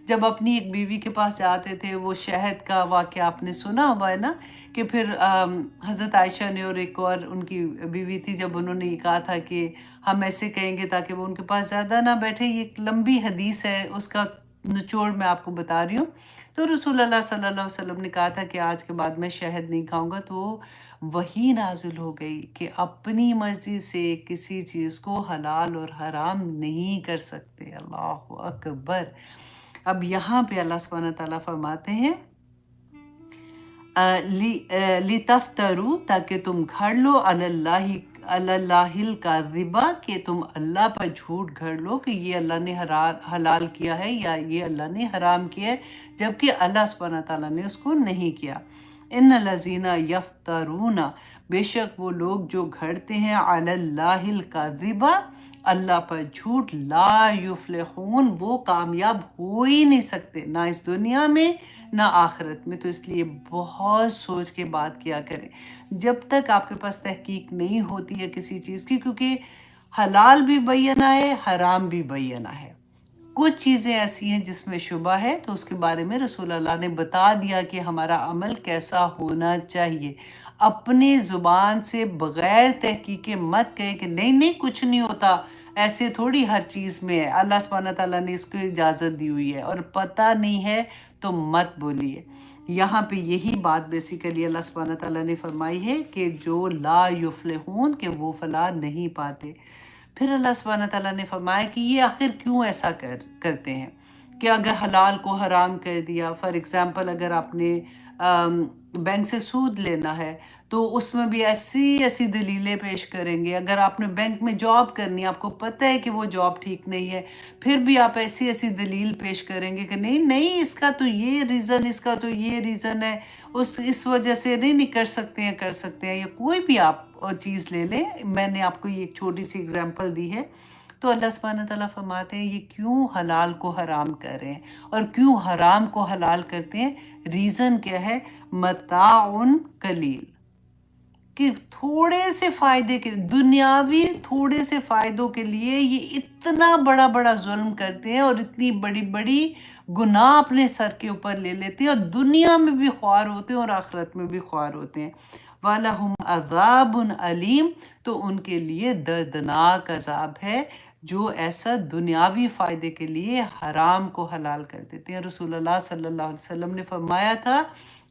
B: جب اپنی ایک بیوی کے پاس جاتے تھے، وہ شہد کا واقعہ آپ نے سنا ہوا ہے نا کہ پھر حضرت عائشہ نے اور ایک اور ان کی بیوی تھی، جب انہوں نے یہ کہا تھا کہ ہم ایسے کہیں گے تاکہ وہ ان کے پاس زیادہ نہ بیٹھے. یہ ایک لمبی حدیث ہے، اس کا نچوڑ میں آپ کو بتا رہی ہوں. تو رسول اللہ صلی اللہ علیہ وسلم نے کہا تھا کہ آج کے بعد میں شہد نہیں کھاؤں گا. تو وہی نازل ہو گئی کہ اپنی مرضی سے کسی چیز کو حلال اور حرام نہیں کر سکتے. اللہ اکبر. اب یہاں پہ اللہ سبحانہ تعالیٰ فرماتے ہیں لِتَفْتَرُوا تاکہ تم گھڑ لو اللہ الکاذبہ کہ تم اللہ پر جھوٹ گھڑ لو کہ یہ اللہ نے حلال کیا ہے یا یہ اللہ نے حرام کیا ہے جبکہ اللہ سبحانہ تعالیٰ نے اس کو نہیں کیا. ان الذین یفترون بے شک وہ لوگ جو گھڑتے ہیں علی اللہ الکاذبہ اللہ پر جھوٹ لا یفلحون وہ کامیاب ہو ہی نہیں سکتے نہ اس دنیا میں نہ آخرت میں. تو اس لیے بہت سوچ کے بات کیا کریں جب تک آپ کے پاس تحقیق نہیں ہوتی ہے کسی چیز کی, کیونکہ حلال بھی بینہ ہے حرام بھی بینہ ہے. کچھ چیزیں ایسی ہیں جس میں شبہ ہے تو اس کے بارے میں رسول اللہ نے بتا دیا کہ ہمارا عمل کیسا ہونا چاہیے. اپنی زبان سے بغیر تحقیق مت کہیں کہ نہیں نہیں کچھ نہیں ہوتا, ایسے تھوڑی ہر چیز میں ہے, اللہ سبحانہ تعالیٰ نے اس کو اجازت دی ہوئی ہے اور پتہ نہیں ہے تو مت بولیے. یہاں پہ یہی بات بیسیکلی اللہ سبحانہ تعالیٰ نے فرمائی ہے کہ جو لا یفلحون کہ وہ فلاح نہیں پاتے. پھر اللہ سبحانہ تعالیٰ نے فرمایا کہ یہ آخر کیوں ایسا کرتے ہیں کہ اگر حلال کو حرام کر دیا, فار ایگزامپل اگر آپ نے بینک سے سود لینا ہے تو اس میں بھی ایسی دلیلیں پیش کریں گے. اگر آپ نے بینک میں جاب کرنی ہے, آپ کو پتہ ہے کہ وہ جاب ٹھیک نہیں ہے, پھر بھی آپ ایسی دلیل پیش کریں گے کہ نہیں اس کا تو یہ ریزن, اس کا تو یہ ریزن ہے, اس وجہ سے نہیں کر سکتے ہیں. یا کوئی بھی آپ چیز لے لیں, میں نے آپ کو یہ ایک چھوٹی سی اگزامپل دی ہے. تو اللہ سبحانہ تعالیٰ فرماتے ہیں یہ کیوں حلال کو حرام کر رہے ہیں اور کیوں حرام کو حلال کرتے ہیں. ریزن کیا ہے؟ متاع قلیل, کہ تھوڑے سے فائدے کے دنیاوی تھوڑے سے فائدوں کے لیے یہ اتنا بڑا ظلم کرتے ہیں اور اتنی بڑی گناہ اپنے سر کے اوپر لے لیتے ہیں اور دنیا میں بھی خوار ہوتے ہیں اور آخرت میں بھی خوار ہوتے ہیں. وَلَهُمْ عَذَابٌ عَلِيمٌ تو ان کے لیے دردناک عذاب ہے جو ایسا دنیاوی فائدے کے لیے حرام کو حلال کر دیتے ہیں. رسول اللہ صلی اللہ علیہ وسلم نے فرمایا تھا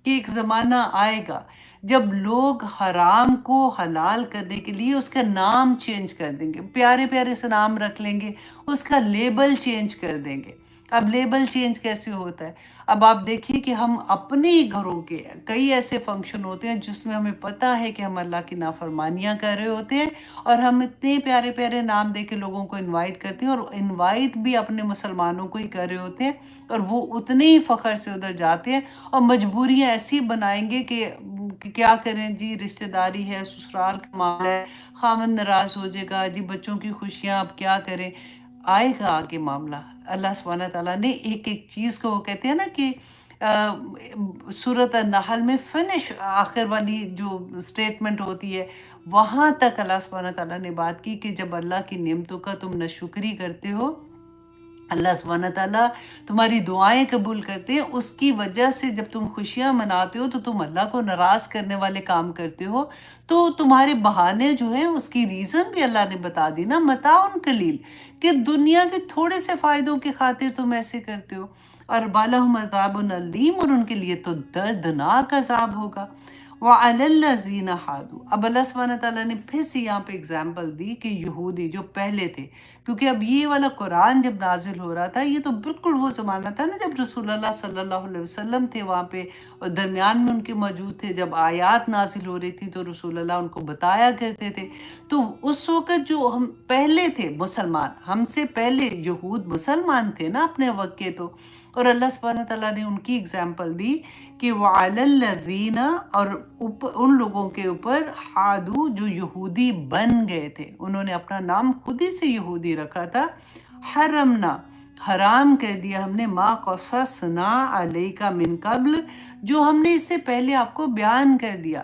B: کہ ایک زمانہ آئے گا جب لوگ حرام کو حلال کرنے کے لیے اس کا نام چینج کر دیں گے, پیارے سے نام رکھ لیں گے, اس کا لیبل چینج کر دیں گے. اب لیبل چینج کیسے ہوتا ہے؟ اب آپ دیکھیے کہ ہم اپنے گھروں کے کئی ایسے فنکشن ہوتے ہیں جس میں ہمیں پتہ ہے کہ ہم اللہ کی نافرمانیاں کر رہے ہوتے ہیں اور ہم اتنے پیارے نام دے کے لوگوں کو انوائٹ کرتے ہیں اور انوائٹ بھی اپنے مسلمانوں کو ہی کر رہے ہوتے ہیں اور وہ اتنے ہی فخر سے ادھر جاتے ہیں اور مجبوریاں ایسی بنائیں گے کہ کیا کریں جی, رشتہ داری ہے, سسرال کا معاملہ ہے, خاوند ناراض ہو جائے گا جی, بچوں کی خوشیاں اب کیا کریں. آئے گا آگے معاملہ. اللہ سبحانہ تعالیٰ نے ایک چیز کو, وہ کہتے ہیں نا کہ سورۃ النحل میں فنش آخر والی جو سٹیٹمنٹ ہوتی ہے وہاں تک اللہ سبحانہ تعالیٰ نے بات کی کہ جب اللہ کی نعمتوں کا تم ناشکری کرتے ہو, اللہ سبحانہ تعالیٰ تمہاری دعائیں قبول کرتے ہیں, اس کی وجہ سے جب تم خوشیاں مناتے ہو تو تم اللہ کو ناراض کرنے والے کام کرتے ہو. تو تمہارے بہانے جو ہیں اس کی ریزن بھی اللہ نے بتا دی نا, متاع قلیل, کہ دنیا کے تھوڑے سے فائدوں کی خاطر تم ایسے کرتے ہو. اور وَلَهُمْ عَذَابٌ عَلِيمٌ اور ان کے لیے تو دردناک عذاب ہوگا. وَعَلَى الَّذِينَ هَادُوا اب اللہ سبحانہ تعالیٰ نے پھر سے یہاں پہ اگزامپل دی کہ یہودی جو پہلے تھے, کیونکہ اب یہ والا قرآن جب نازل ہو رہا تھا یہ تو بالکل وہ زمانہ تھا نا جب رسول اللہ صلی اللہ علیہ وسلم تھے وہاں پہ اور درمیان میں ان کے موجود تھے. جب آیات نازل ہو رہی تھی تو رسول اللہ ان کو بتایا کرتے تھے. تو اس وقت جو ہم پہلے تھے مسلمان, ہم سے پہلے یہود مسلمان تھے نا اپنے وقت کے, تو اور اللہ سبحانہ تعالیٰ نے ان کی اگزامپل دی کہ وَعَلَى الَّذِينَ اور ان لوگوں کے اوپر ہادو جو یہودی بن گئے تھے, انہوں نے اپنا نام خود ہی سے یہودی رکھا تھا. حرمنا حرام کر دیا ہم نے ما قصصنا علیک من قبل جو ہم نے اس سے پہلے آپ کو بیان کر دیا.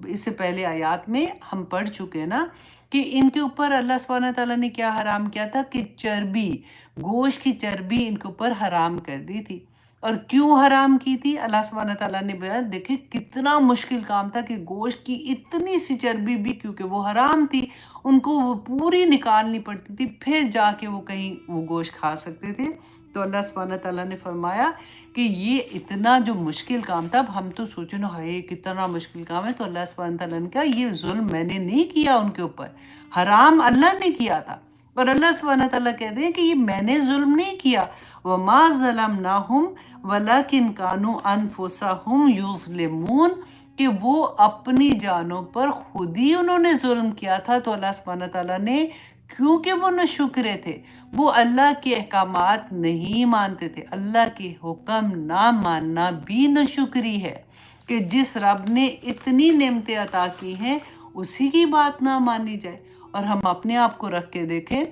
B: اس سے پہلے آیات میں ہم پڑھ چکے نا کہ ان کے اوپر اللہ سبحانہ تعالیٰ نے کیا حرام کیا تھا کہ چربی, گوشت کی چربی ان کے اوپر حرام کر دی تھی. اور کیوں حرام کی تھی اللہ سبحانہ تعالیٰ نے بیان, دیکھیں کتنا مشکل کام تھا کہ گوشت کی اتنی سی چربی بھی کیونکہ وہ حرام تھی ان کو وہ پوری نکالنی پڑتی تھی, پھر جا کے وہ کہیں وہ گوشت کھا سکتے تھے. تو اللہ سبحانہ تعالیٰ نے فرمایا کہ یہ اتنا جو مشکل کام تھا، اب ہم تو سوچیں نا ہائے کتنا مشکل کام ہے، تو اللہ سبحانہ تعالیٰ نے کہا یہ ظلم میں نے نہیں کیا ان کے اوپر، حرام اللہ نے کیا تھا، اور اللہ سبحانہ تعالیٰ کہتے ہیں کہ یہ میں نے ظلم نہیں کیا، وَمَا ظَلَمْنَاهُمْ وَلَكِنْ كَانُوا أَنفُسَهُمْ يُظْلِمُونَ، کہ وہ اپنی جانوں پر خود ہی انہوں نے ظلم کیا تھا۔ تو اللہ سبحانہ تعالیٰ نے، کیونکہ وہ ناشکرے تھے، وہ اللہ کے احکامات نہیں مانتے تھے، اللہ کے حکم نہ ماننا بھی ناشکری ہے، کہ جس رب نے اتنی نعمتیں عطا کی ہیں اسی کی بات نہ مانی جائے۔ اور ہم اپنے آپ کو رکھ کے دیکھیں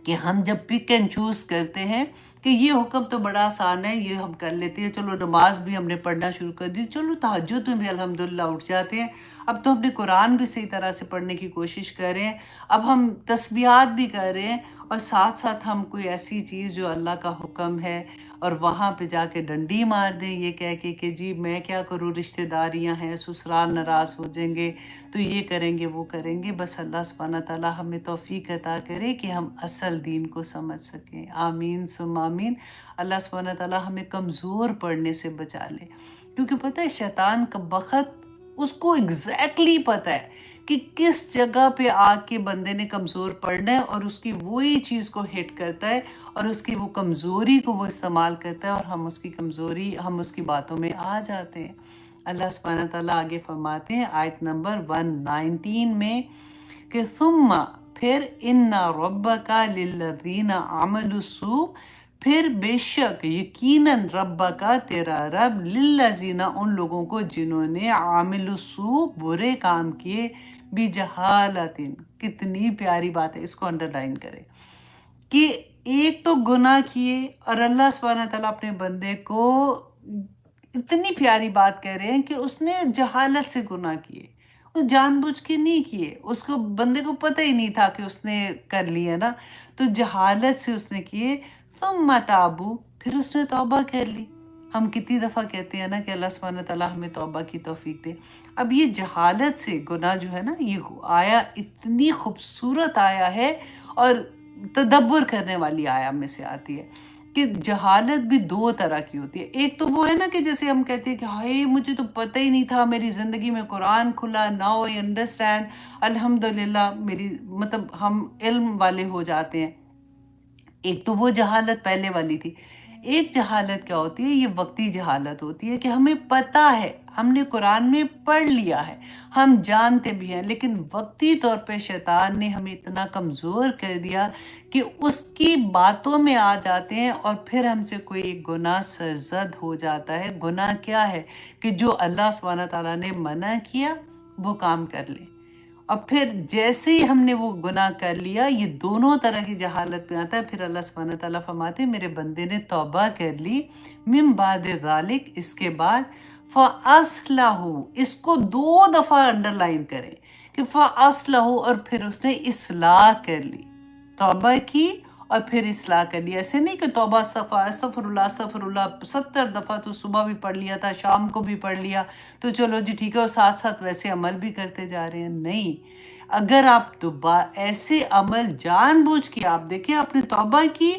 B: کہ ہم جب پک اینڈ چوز کرتے ہیں کہ یہ حکم تو بڑا آسان ہے، یہ ہم کر لیتے ہیں، چلو نماز بھی ہم نے پڑھنا شروع کر دی، چلو تہجد میں بھی الحمدللہ اٹھ جاتے ہیں، اب تو ہم نے قرآن بھی صحیح طرح سے پڑھنے کی کوشش کر رہے ہیں، اب ہم تسبیحات بھی کر رہے ہیں، اور ساتھ ساتھ ہم کوئی ایسی چیز جو اللہ کا حکم ہے اور وہاں پہ جا کے ڈنڈی مار دیں یہ کہہ کے کہ جی میں کیا کروں، رشتہ داریاں ہیں، سسرال ناراض ہو جائیں گے تو یہ کریں گے وہ کریں گے۔ بس اللہ سبحانہ تعالیٰ ہمیں توفیق عطا کرے کہ ہم اصل دین کو سمجھ سکیں، آمین ثم آمین۔ اللہ سبحانہ تعالیٰ ہمیں کمزور پڑنے سے بچا لے، کیونکہ پتہ ہے شیطان کا بخت اس کو ایگزیکٹلی پتہ ہے کہ کس جگہ پہ آ کے بندے نے کمزور پڑنا ہے، اور اس کی وہی چیز کو ہٹ کرتا ہے اور اس کی وہ کمزوری کو وہ استعمال کرتا ہے، اور ہم اس کی کمزوری، ہم اس کی باتوں میں آ جاتے ہیں۔ اللہ سبحانہ تعالیٰ آگے فرماتے ہیں آیت نمبر 119 میں کہ ثم، پھر ان ربک للذین عملوا السوء، پھر بے شک یقیناً رب کا تیرا رب للذین ان لوگوں کو جنہوں نے عامل السوء برے کام کیے، بجہالت، کتنی پیاری بات ہے، اس کو انڈرلائن کریں کہ ایک تو گناہ کیے اور اللہ سبحانہ تعالیٰ اپنے بندے کو اتنی پیاری بات کہہ رہے ہیں کہ اس نے جہالت سے گناہ کیے، وہ جان بوجھ کے نہیں کیے، اس کو بندے کو پتہ ہی نہیں تھا کہ اس نے کر لیا نا، تو جہالت سے اس نے کیے، ثم تابو، پھر اس نے توبہ کر لی۔ ہم کتنی دفعہ کہتے ہیں نا کہ اللہ سبحانہ تعالیٰ ہمیں توبہ کی توفیق دے۔ اب یہ جہالت سے گناہ جو ہے نا، یہ آیا اتنی خوبصورت آیا ہے اور تدبر کرنے والی آیا میں سے آتی ہے کہ جہالت بھی دو طرح کی ہوتی ہے۔ ایک تو وہ ہے نا کہ جیسے ہم کہتے ہیں کہ ہائے مجھے تو پتہ ہی نہیں تھا، میری زندگی میں قرآن کھلا، ناؤ آئی انڈرسٹینڈ، الحمدللہ، میری مطلب ہم علم والے ہو جاتے ہیں۔ ایک تو وہ جہالت پہلے والی تھی۔ ایک جہالت کیا ہوتی ہے؟ یہ وقتی جہالت ہوتی ہے کہ ہمیں پتہ ہے، ہم نے قرآن میں پڑھ لیا ہے، ہم جانتے بھی ہیں، لیکن وقتی طور پہ شیطان نے ہمیں اتنا کمزور کر دیا کہ اس کی باتوں میں آ جاتے ہیں، اور پھر ہم سے کوئی ایک گناہ سرزد ہو جاتا ہے۔ گناہ کیا ہے؟ کہ جو اللہ سبحانہ تعالیٰ نے منع کیا وہ کام کر لیں، اور پھر جیسے ہی ہم نے وہ گناہ کر لیا، یہ دونوں طرح کی جہالت میں آتا ہے۔ پھر اللہ سبحانہ تعالیٰ فرماتے ہیں میرے بندے نے توبہ کر لی، من بعد ذالک، اس کے بعد، فَأَصْلَحُ، اس کو 2 دفعہ انڈرلائن کریں کہ فَأَصْلَحُ، اور پھر اس نے اصلاح کر لی، توبہ کی اور پھر اصلاح کر لی۔ ایسے نہیں کہ توبہ استغفر اللہ 70 دفعہ تو صبح بھی پڑھ لیا تھا، شام کو بھی پڑھ لیا تو چلو جی ٹھیک ہے، اور ساتھ ساتھ ویسے عمل بھی کرتے جا رہے ہیں۔ نہیں، اگر آپ ایسے عمل جان بوجھ کے آپ دیکھیں آپ نے توبہ کی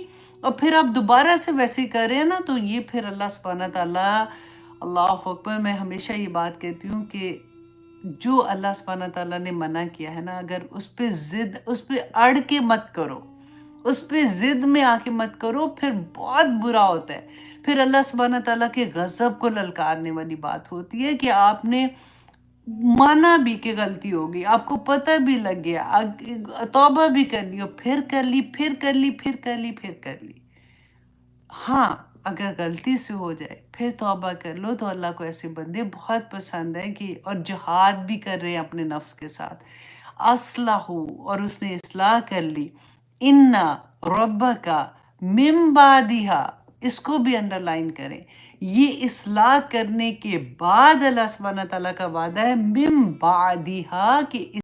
B: اور پھر آپ دوبارہ سے ویسے کر رہے ہیں نا، تو یہ پھر اللہ سبحانہ تعالیٰ، اللہ اکبر، میں ہمیشہ یہ بات کہتی ہوں کہ جو اللہ سبحانہ تعالیٰ نے منع کیا ہے نا، اگر اس پہ اڑ کے مت کرو، اس پہ ضد میں آ کے مت کرو، پھر بہت برا ہوتا ہے۔ پھر اللہ سبحانہ تعالیٰ کے غضب کو للکارنے والی بات ہوتی ہے کہ آپ نے مانا بھی کہ غلطی ہوگی، آپ کو پتہ بھی لگ گیا، توبہ بھی کر لی، اور پھر کر لی، پھر کر لی، پھر کر لی، پھر کر لی۔ ہاں، اگر غلطی سے ہو جائے پھر توبہ کر لو، تو اللہ کو ایسے بندے بہت پسند ہیں کہ، اور جہاد بھی کر رہے ہیں اپنے نفس کے ساتھ۔ اصلح، اور اس نے اصلاح کر لی، ان ربک من بعدہا، اس کو بھی انڈرلائن کریں، یہ اصلاح کرنے کے بعد اللہ سبحانہ تعالیٰ کا وعدہ ہے، من بعدہا، کہ